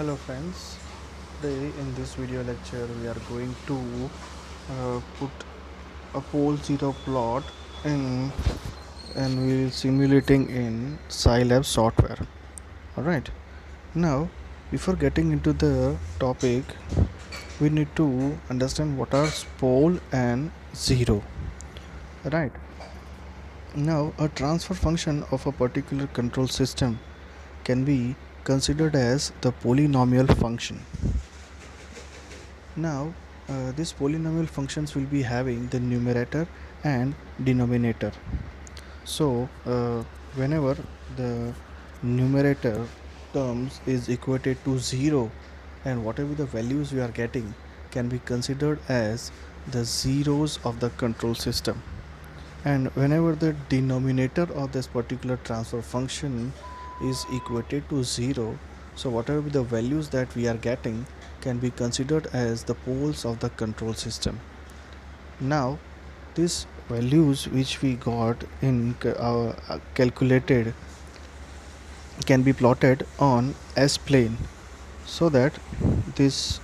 Hello friends, today in this video lecture we are going to put a pole zero plot in and we will simulating in Scilab software. Alright, now before getting into the topic we need to understand what are pole and zero. Right, now a transfer function of a particular control system can be considered as the polynomial function. Now these polynomial functions will be having the numerator and denominator. So whenever the numerator terms is equated to 0 and whatever the values we are getting can be considered as the zeros of the control system, and whenever the denominator of this particular transfer function is equated to 0, so whatever the values that we are getting can be considered as the poles of the control system. Now these values which we got in calculated can be plotted on S plane, so that these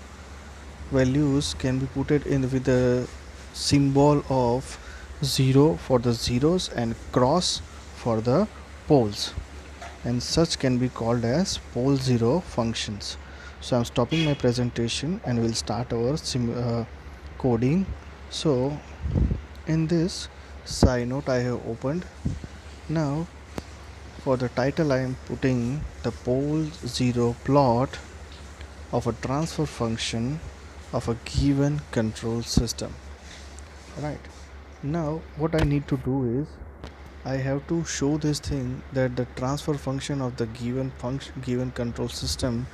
values can be put in with the symbol of 0 for the zeros and cross for the poles, and such can be called as pole zero functions. So I'm stopping my presentation and we'll start our coding. So in this SciNote I have opened. Now for the title I am putting the pole zero plot of a transfer function of a given control system. Right, now what I need to do is I have to show this thing that the transfer function of the given control system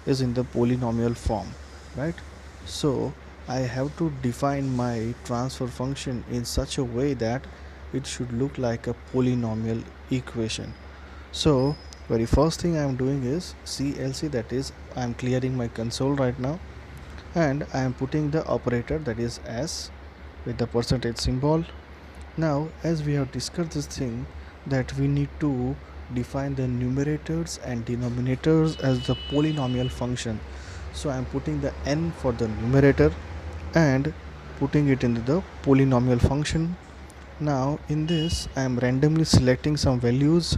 is in the polynomial form, right? So I have to define my transfer function in such a way that it should look like a polynomial equation. So very first thing I am doing is CLC, that is I am clearing my console right now, and I am putting the operator, that is S, with the percentage symbol. Now as we have discussed this thing that we need to define the numerators and denominators as the polynomial function, so I am putting the n for the numerator and putting it into the polynomial function. Now in this I am randomly selecting some values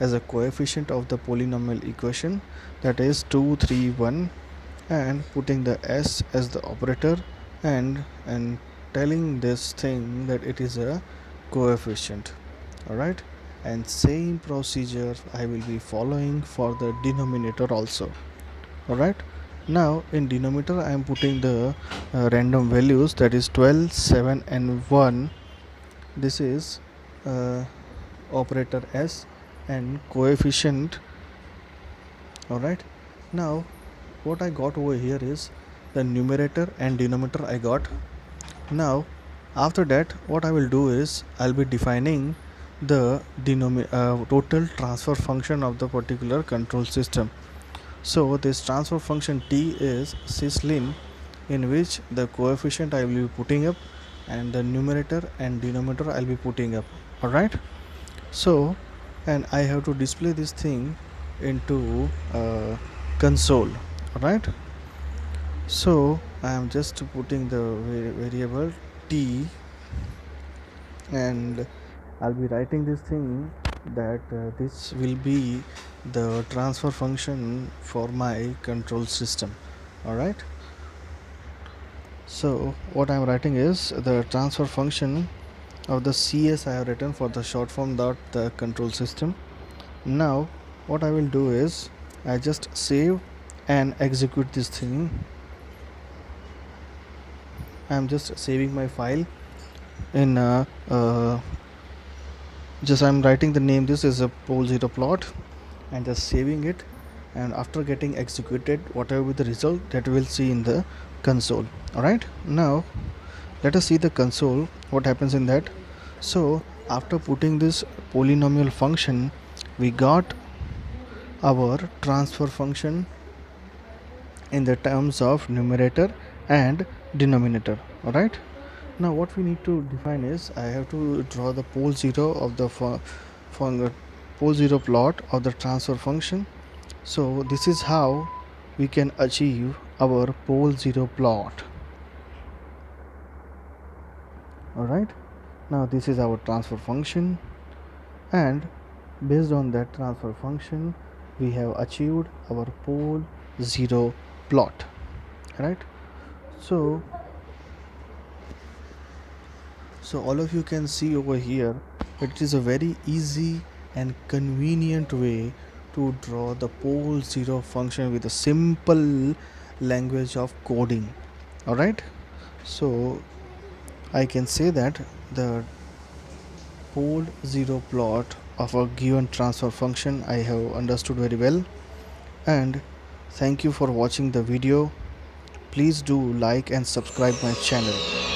as a coefficient of the polynomial equation, that is 2 3 1, and putting the s as the operator and telling this thing that it is a coefficient. Alright, and same procedure I will be following for the denominator also. Alright, now in denominator I am putting the random values, that is 12 7 and 1. This is operator s and coefficient. Alright, now what I got over here is the numerator and denominator I got. Now after that what I will do is I'll be defining the total transfer function of the particular control system. So this transfer function T is syslin, in which the coefficient I will be putting up and the numerator and denominator I'll be putting up. Alright, so and I have to display this thing into console. Alright, so I am just putting the variable T and I'll be writing this thing that this will be the transfer function for my control system. Alright, so what I'm writing is the transfer function of the CS I have written for the short form dot the control system. Now what I will do is I just save and execute this thing. I'm just saving my file in just I'm writing the name, this is a pole zero plot, and just saving it, and after getting executed whatever be the result that we'll see in the console. Alright, now let us see the console, what happens in that. So after putting this polynomial function we got our transfer function in the terms of numerator and denominator. Alright, now what we need to define is I have to draw the pole zero of the pole zero plot of the transfer function. So this is how we can achieve our pole zero plot. Alright, now this is our transfer function, and based on that transfer function we have achieved our pole zero plot. Right, so all of you can see over here, it is a very easy and convenient way to draw the pole zero function with a simple language of coding. Alright, so I can say that the pole zero plot of a given transfer function I have understood very well, and thank you for watching the video. Please do like and subscribe my channel.